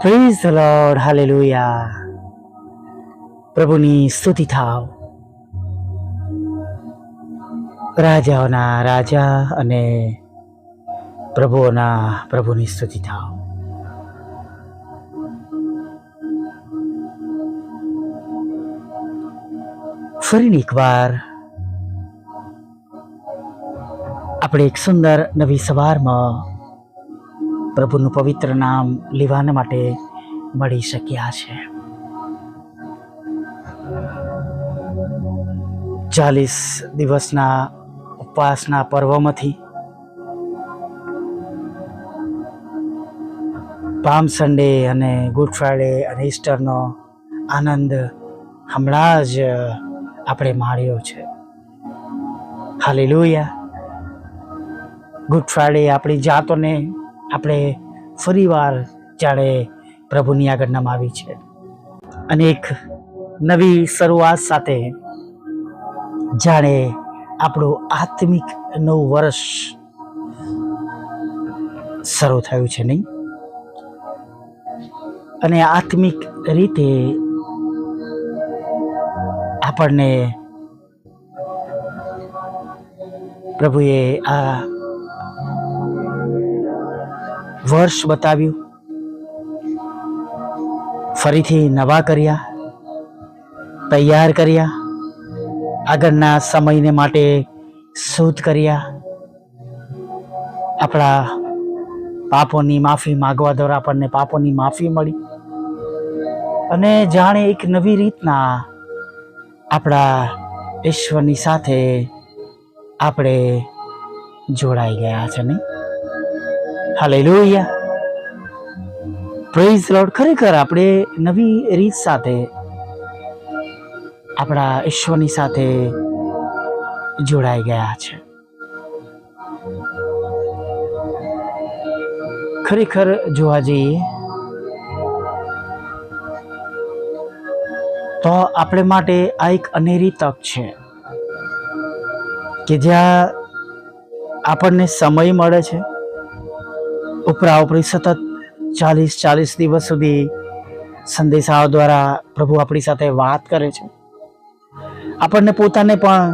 Praise the lord, hallelujah. પ્રભુની સ્તુતિ થાવ. રાજાઓના રાજા અને પ્રભુઓના પ્રભુની સ્તુતિ થાવ. ફરી એકવાર આપણે એક સુંદર નવી સવારમાં પ્રભુનું પવિત્ર નામ લેવાના માટે મળી શક્યા છે. 40 દિવસના ઉપવાસના પર્વમાંથી પામ સન્ડે અને ગુડ ફ્રાઈડે અને ઈસ્ટરનો આનંદ હમણાં જ આપણે માણ્યો છે. હાલેલુયા. ગુડ ફ્રાઈડે આપણી જાતોને આપણે ફરીવાર જાણે પ્રભુની આગળ નમાવી છે અને એક નવી શરૂઆત સાથે જાણે આપણું આત્મિક નવું વર્ષ શરૂ થયું છે, નહીં? અને આત્મિક રીતે આપણને પ્રભુએ આ વર્ષ બતાવ્યું, ફરીથી નવા કર્યા, તૈયાર કર્યા, આગળના સમયને માટે શુદ્ધ કર્યા. આપણા પાપોની માફી માગવા દ્વારા આપણને પાપોની માફી મળી અને જાણે એક નવી રીતના આપણા ઈશ્વરની સાથે આપણે જોડાઈ ગયા છે, નહીં? હાલેલુયા. Praise lord. ખરેખર આપણે નવી રીત સાથે આપણા ઈશ્વરની સાથે જોડાઈ ગયા છે. ખરેખર જોવા જઈએ તો આપણે માટે આ એક અનેરી તક છે કે જ્યાં આપણને સમય મળે છે. ઉપરી સતત 40 દિવસ સુધી સંદેશાઓ દ્વારા પ્રભુ આપણી સાથે વાત કરે છે. આપણને પોતાને પણ,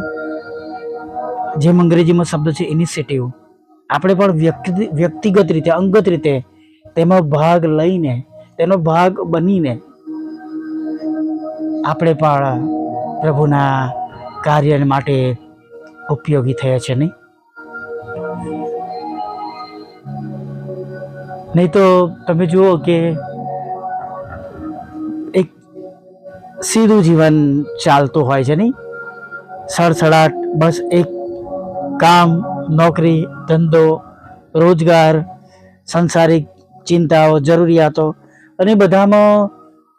જેમ અંગ્રેજીમાં શબ્દ છે ઇનિશિયેટિવ, આપણે પણ વ્યક્તિગત રીતે, અંગત રીતે તેમાં ભાગ લઈને, તેનો ભાગ બનીને આપણે પણ પ્રભુના કાર્ય માટે ઉપયોગી થયા છે, નહીં? નહીં તો તમે જુઓ કે એક સીધું જીવન ચાલતું હોય છે, નહીં? સડસડાટ, બસ એક કામ, નોકરી, ધંધો, રોજગાર, સંસારિક ચિંતાઓ, જરૂરિયાતો અને બધામાં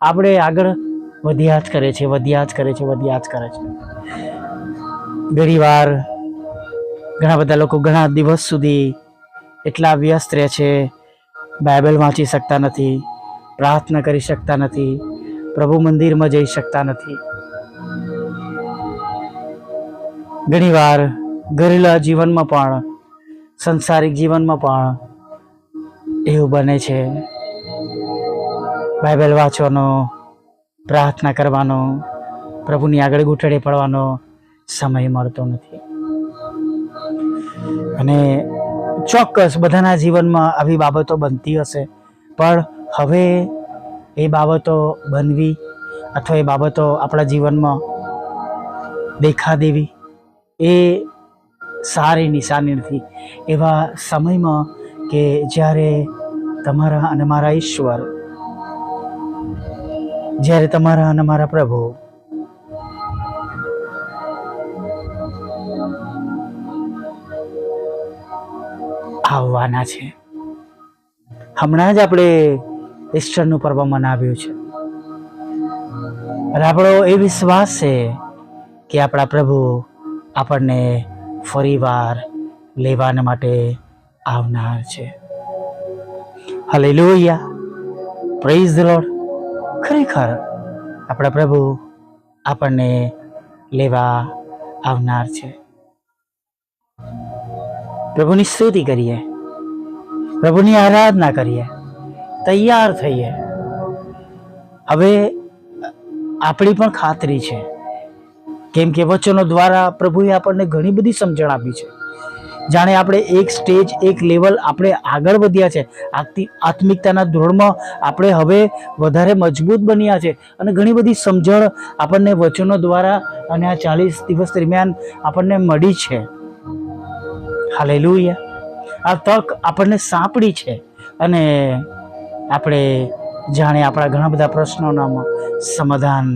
આપણે આગળ વધ્યા જ કરે છે. ઘણીવાર ઘણા બધા લોકો ઘણા દિવસ સુધી એટલા વ્યસ્ત રહે છે, બાઇબલ વાંચી શકતા નથી, પ્રાર્થના કરી શકતા નથી, પ્રભુ મંદિરમાં જઈ શકતા નથી. ઘણીવાર ઘરેલા જીવનમાં પણ, સંસારિક જીવનમાં પણ એવું બને છે. બાઇબલ વાંચવાનો, પ્રાર્થના કરવાનો, પ્રભુની આગળ ઘૂંટડે પડવાનો સમય મળતો નથી. અને ચોક્કસ બધાના જીવનમાં આવી બાબતો બનતી હશે, પણ હવે એ બાબતો બનવી અથવા એ બાબતો આપણા જીવનમાં દેખા દેવી એ સારી નિશાની નથી. એવા સમયમાં કે જ્યારે તમારા અને મારા ઈશ્વર, જ્યારે તમારા અને મારા પ્રભુ આવવાના છે. હમણાં જ આપણે ઈસ્ટરનું પર્વ મનાવ્યું છે અને આપણો એ વિશ્વાસ છે કે આપણા પ્રભુ આપણને ફરીવાર લેવાના માટે આવનાર છે. હાલેલુયા. Praise the lord. ખરેખર આપણા પ્રભુ આપણને લેવા આવનાર છે. પ્રભુની સ્તુતિ કરીએ, પ્રભુની આરાધના કરીએ, તૈયાર થઈએ. હવે આપણી પણ ખાતરી છે, કેમ કે વચનો દ્વારા પ્રભુએ આપણને ઘણી બધી સમજણ આપી છે. જાણે આપણે એક સ્ટેજ, એક લેવલ આપણે આગળ વધ્યા છે. આત્મિકતાના ધોરણમાં આપણે હવે વધારે મજબૂત બન્યા છે અને ઘણી બધી સમજણ આપણને વચનો દ્વારા અને આ 40 દિવસ દરમિયાન આપણને મળી છે. હાલેલુયા. આ તક આપણને સાંપડી છે અને આપણે જાણે આપણા ઘણા બધા પ્રશ્નોના સમાધાન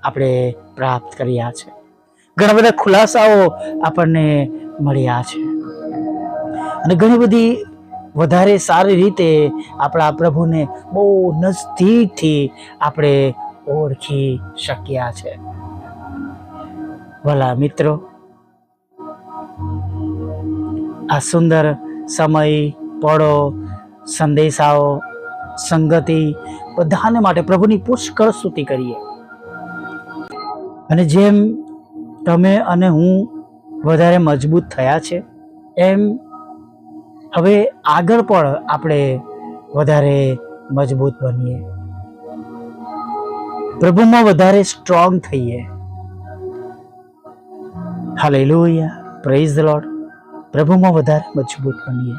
આપણે પ્રાપ્ત કર્યા છે. ઘણા બધા ખુલાસાઓ આપણને મળ્યા છે અને ઘણી બધી વધારે સારી રીતે આપણા પ્રભુને બહુ નજદીકથી આપણે ઓળખી શક્યા છે. ભલા મિત્રો, આ સુંદર સમય, પળો, સંદેશાઓ, સંગતિ બધાને માટે પ્રભુની પુષ્કળ સ્તુતિ કરીએ. અને જેમ તમે અને હું વધારે મજબૂત થયા છે, એમ હવે આગળ પણ આપણે વધારે મજબૂત બનીએ, પ્રભુમાં વધારે સ્ટ્રોંગ થઈએ. Hallelujah, praise the Lord. પ્રભુમાં વધારે મજબૂત બનીએ,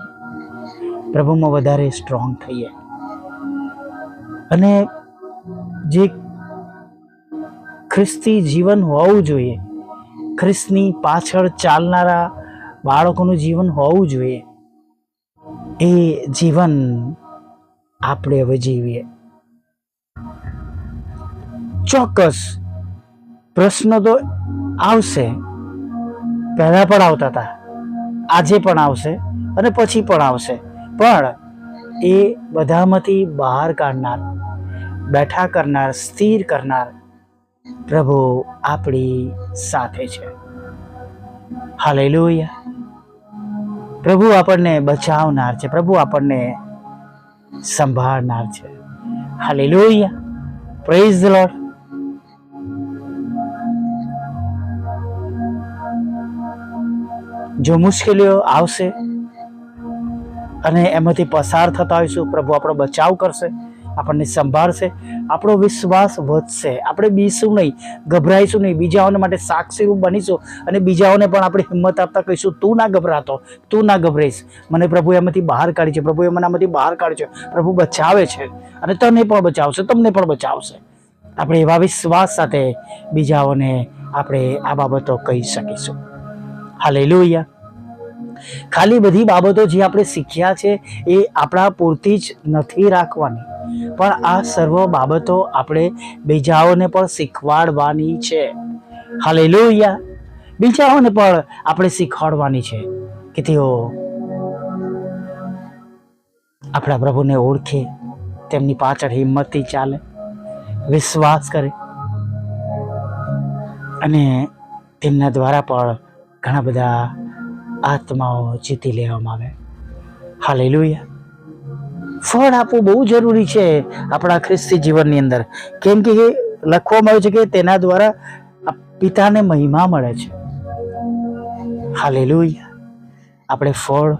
પ્રભુમાં વધારે સ્ટ્રોંગ થઈએ અને જે ખ્રિસ્તી જીવન હોવું જોઈએ, ખ્રિસ્તની પાછળ ચાલનારા બાળકોનું જીવન હોવું જોઈએ, એ જીવન આપણે હવે જીવીએ. ચોક્કસ પ્રશ્નો તો આવશે, પહેલા પણ આવતા હતા, આજે પણ આવશે અને પછી પણ આવશે, પણ એ બધામાંથી બહાર કાઢનાર, બેઠા કરનાર, સ્થિર કરનાર પ્રભુ આપણી સાથે છે. હાલેલુયા. પ્રભુ આપણને બચાવનાર છે, પ્રભુ આપણને સંભાળનાર છે. Hallelujah, praise the lord. જો મુશ્કેલીઓ આવશે અને એમાંથી પસાર થતા હોઈશું, પ્રભુ આપણો બચાવ કરશે, આપણને સંભાળશે, આપણો વિશ્વાસ વધશે, આપણે બીશું નહીં, ગભરાઈશું નહીં, બીજાઓને માટે સાક્ષી બનીશું અને બીજાઓને પણ આપણે હિંમત આપતા કહીશું, તું ના ગભરાતો, તું ના ગભરાઈશ, મને પ્રભુ એમાંથી બહાર કાઢી છે, પ્રભુએ મને આમાંથી બહાર કાઢ્યો છે, પ્રભુ બચાવે છે અને તને પણ બચાવશે, તમને પણ બચાવશે. આપણે એવા વિશ્વાસ સાથે બીજાઓને આપણે આ બાબતો કહી શકીશું. હાલેલુયા. ખાલી બધી બાબતો જે આપણે શીખ્યા છે એ આપણા પૂરતી જ નથી રાખવાની, પણ આ સર્વ બાબતો આપણે બીજાઓને પણ શીખવાડવાની છે. હાલેલુયા. બીજાઓને પણ આપણે શીખવાડવાની છે કે તેઓ આપણા પ્રભુને ઓળખે, તેમની પાછળ હિંમતથી ચાલે, વિશ્વાસ કરે અને તેમના દ્વારા પણ ઘણા બધા આત્માઓ જીતી લેવામાં આવે. હાલેલુયા. ફળ આપવું બહુ જરૂરી છે આપણા ખ્રિસ્તી જીવનની અંદર, કેમ કે લખવામાં આવ્યું છે કે તેના દ્વારા પિતાને મહિમા મળે છે. હાલેલુયા. આપણે ફળ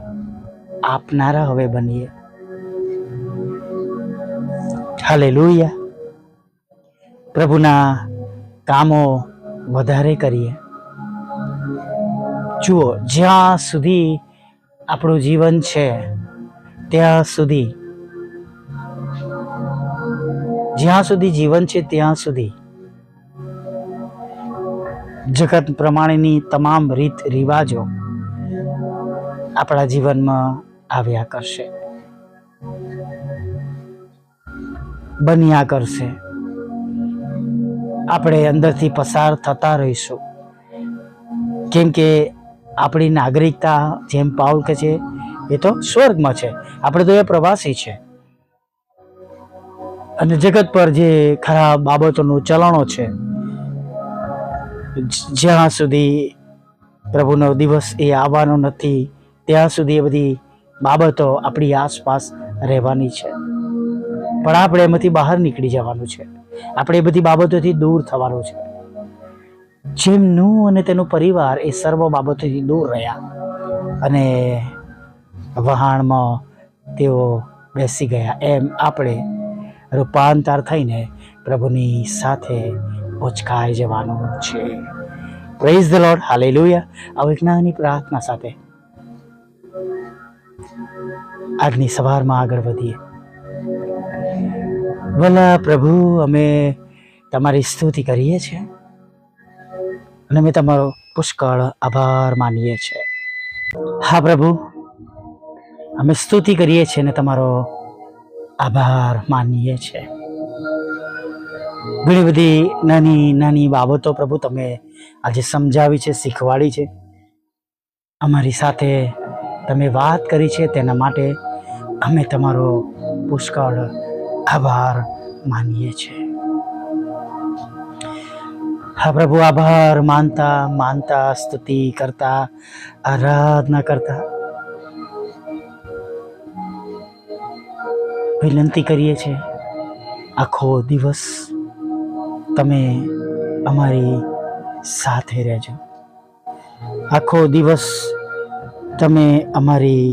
આપનારા હવે બનીએ. હાલેલુયા. પ્રભુના કામો વધારે કરીએ. જુઓ, જ્યાં સુધી આપણું જીવન છે ત્યાં સુધી, જ્યાં સુધી જીવન છે ત્યાં સુધી જગત પ્રમાણેની તમામ રીત રિવાજો આપણા જીવનમાં આવ્યા કરશે, બન્યા કરશે. આપણે અંદરથી પસાર થતા રહીશું, કેમ કે આપણી નાગરિકતા, જેમ પાઉલ કહે છે, એ તો સ્વર્ગમાં છે, આપણે તો એ પ્રવાસી છે. અને જગત પર જે ખરાબ બાબતોનું ચલણો છે, જ્યાં સુધી પ્રભુનો દિવસ એ આવવાનો નથી ત્યાં સુધી એ બધી બાબતો આપણી આસપાસ રહેવાની છે, પણ આપણે એમાંથી બહાર નીકળી જવાનું છે. આપણે એ બધી બાબતોથી દૂર થવાનું છે. જેમ નૂહ અને તેનો પરિવાર એ સર્વ બાબતોથી દૂર રહ્યા અને વહાણમાં તેઓ બેસી ગયા, એમ આપણે રૂપાંતર થઈને પ્રભુની સાથે ઉચકાઈ જવાનું છે. Praise the lord, hallelujah. આ એક નાની પ્રાર્થના સાથે આજની સવારમાં આગળ વધીએ. ભલા પ્રભુ, અમે તમારી સ્તુતિ કરીએ છીએ અને અમે તમારો પુષ્કળ આભાર માનીએ છીએ. હા પ્રભુ, અમે સ્તુતિ કરીએ છીએ અને તમારો આભાર માનીએ છીએ. ઘણી બધી નાની નાની બાબતો પ્રભુ તમે આજે સમજાવી છે, શીખવાડી છે, અમારી સાથે તમે વાત કરી છે, તેના માટે અમે તમારો પુષ્કળ આભાર માનીએ છીએ. હા પ્રભુ, આભાર માનતા માનતા, સ્તુતિ કરતા, આરાધના કરતા વિનંતી કરીએ છીએ, આખો દિવસ તમે અમારી સાથે રહેજો. આખો દિવસ તમે અમારી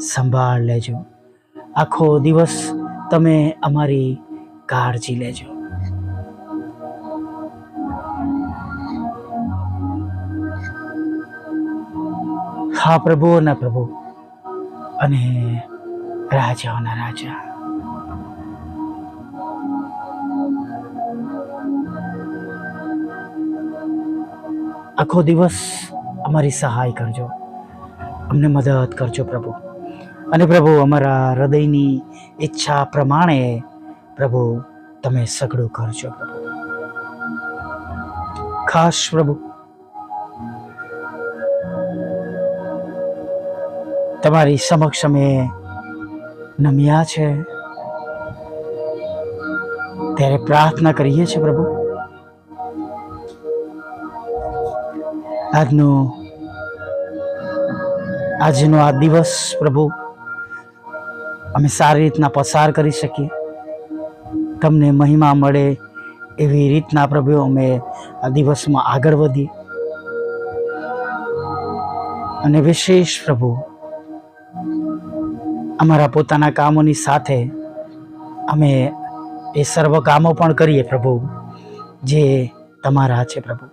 સંભાળ લેજો. આખો દિવસ તમે અમારી કાળજી લેજો. હા પ્રભુઓના પ્રભુ અને રાજાઓના રાજા, આખો દિવસ અમારી સહાય કરજો, અમને મદદ કરજો પ્રભુ. અને પ્રભુ, અમારા હૃદયની ઈચ્છા પ્રમાણે પ્રભુ તમે સગડું કરજો પ્રભુ. ખાસ પ્રભુ, તમારી સમક્ષ અમે નમ્યા છે ત્યારે પ્રાર્થના કરીએ છીએ પ્રભુ, આજનો આ દિવસ પ્રભુ અમે સારી રીતના પસાર કરી શકીએ, તમને મહિમા મળે એવી રીતના પ્રભુ અમે આ દિવસમાં આગળ વધીએ. અને વિશેષ પ્રભુ, અમારા પોતાના કામોની સાથે અમે એ સર્વ કામો પણ કરીએ પ્રભુ જે તમારા છે પ્રભુ.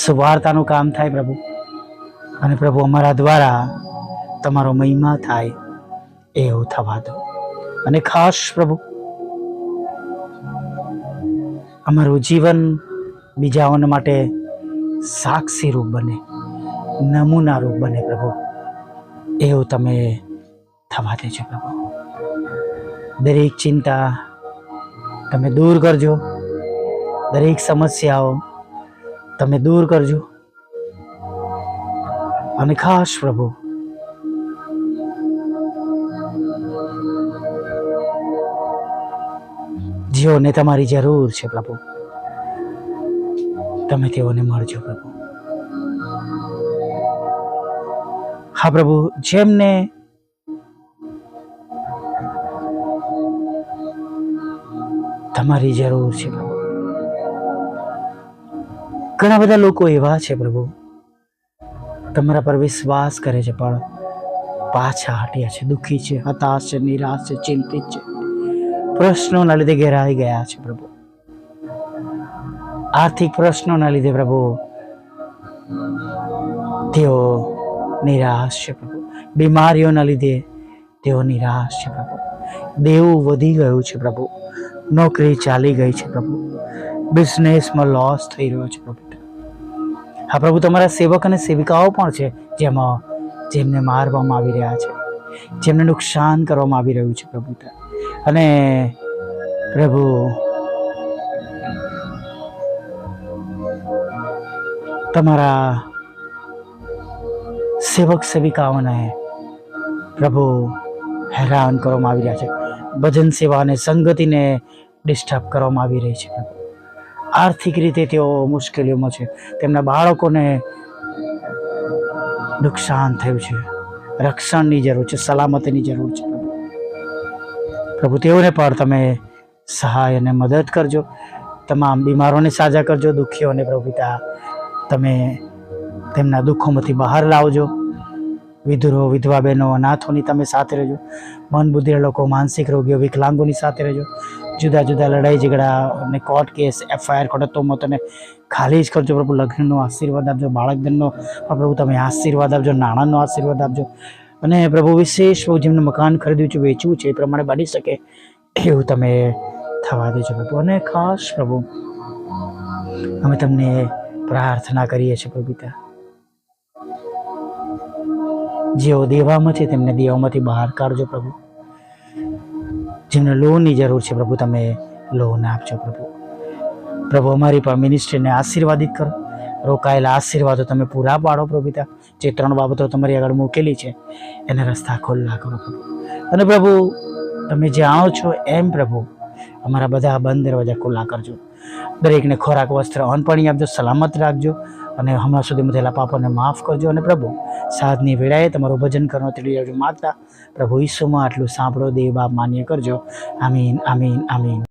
સુવાર્તાનું કામ થાય પ્રભુ, અને પ્રભુ અમારા દ્વારા તમારો મહિમા થાય એવું થવા દો. અને ખાસ પ્રભુ, અમારું જીવન બીજાઓને માટે સાક્ષી રૂપ બને, નમૂના રૂપ બને પ્રભુ, એવું તમે થવા દેજો પ્રભુ. દરેક ચિંતા તમે દૂર કરજો, દરેક સમસ્યાઓ તમે દૂર કરજો. અને ખાસ પ્રભુ, જેઓને તમારી જરૂર છે પ્રભુ, તમે તેઓને મળજો પ્રભુ. હા પ્રભુ, જેમને તમારી જરૂર છે પ્રભુ, ઘણા બધા લોકો એવા છે પ્રભુ, તમારા પર વિશ્વાસ કરે છે પણ પાછા હટ્યા છે, દુઃખી છે, હતાશ છે, નિરાશ છે, ચિંતિત છે, પ્રશ્નોના લીધે ઘેરાઈ ગયા છે પ્રભુ, આર્થિક પ્રશ્નોના લીધે પ્રભુ તેઓ નિરાશ છે પ્રભુ, બીમારીઓના લીધે તેઓ નિરાશ છે પ્રભુ, દેવું વધી ગયું છે પ્રભુ, નોકરી ચાલી ગઈ છે પ્રભુ, બિઝનેસમાં લોસ થઈ રહ્યો છે પ્રભુ. હા પ્રભુ, તમારા સેવક અને સેવિકાઓ પણ છે જેમને મારવામાં આવી રહ્યા છે, જેમને નુકસાન કરવામાં આવી રહ્યું છે પ્રભુ. અને પ્રભુ, તમારા સેવક સેવિકાઓને પ્રભુ હેરાન કરવામાં આવી રહ્યા છે, ભજન સેવા અને સંગતિને ડિસ્ટર્બ કરવામાં આવી રહી છે પ્રભુ. આર્થિક રીતે તેઓ મુશ્કેલીઓમાં છે, તેમના બાળકોને નુકસાન થયું છે, રક્ષણની જરૂર છે, સલામતીની જરૂર છે પ્રભુ. પ્રભુ, તેઓને પણ તમે સહાય અને મદદ કરજો, તમામ બીમારોને સાજા કરજો, દુઃખીઓને પ્રભુ પિતા તમે તેમના દુઃખોમાંથી બહાર લાવજો. વિધુરો, વિધવા બહેનો, અનાથોની તમે સાથે રહેજો. મન બુદ્ધિ લોકો, માનસિક રોગીઓ, વિકલાંગોની સાથે રહેજો. જુદા જુદા લડાઈ ઝઘડા અને કોર્ટ કેસ, FIR, ખોટો તમે ખાલી જ કરજો પ્રભુ. લગ્નનો આશીર્વાદ આપજો, બાળકધનનો પ્રભુ તમે આશીર્વાદ આપજો, નાણાંનો આશીર્વાદ આપજો. અને પ્રભુ વિશેષ પ્રભુ જેમને મકાન ખરીદ્યું છે, વેચવું છે, એ પ્રમાણે બની શકે એવું તમે થવા દેજો પ્રભુ. અને ખાસ પ્રભુ અમે તમને પ્રાર્થના કરીએ છીએ પ્રભુ પિતા, જેઓ દેવામાં છે તેમને દેવામાંથી બહાર કાઢજો પ્રભુ. જેમને લોનની જરૂર છે પ્રભુ તમે લોન આપજો પ્રભુ. પ્રભુ અમારી પણ મિનિસ્ટ્રીને આશીર્વાદિત કરો. રોકાયેલા આશીર્વાદો તમે પૂરા પાડો પ્રભુ પિતા. જે 3 બાબતો તમારી આગળ મૂકેલી છે એને રસ્તા ખોલ્લા કરો પ્રભુ. અને પ્રભુ તમે જાણો છો એમ પ્રભુ અમારા બધા બંધ દરવાજા ખુલ્લા કરજો. દરેકને ખોરાક, વસ્ત્ર, અન્ન પાણી આપજો, સલામત રાખજો. અને હમણાં સુધી થયેલા પાપોને માફ કરજો. અને પ્રભુ સાંજની વેળાએ તમારું ભજન કરવાનો તેડી આવજો માગતા પ્રભુ ઈસુમાં આટલું સાંભળો, દેવ બાપ માન્ય કરજો. આમીન, આમીન, આમીન.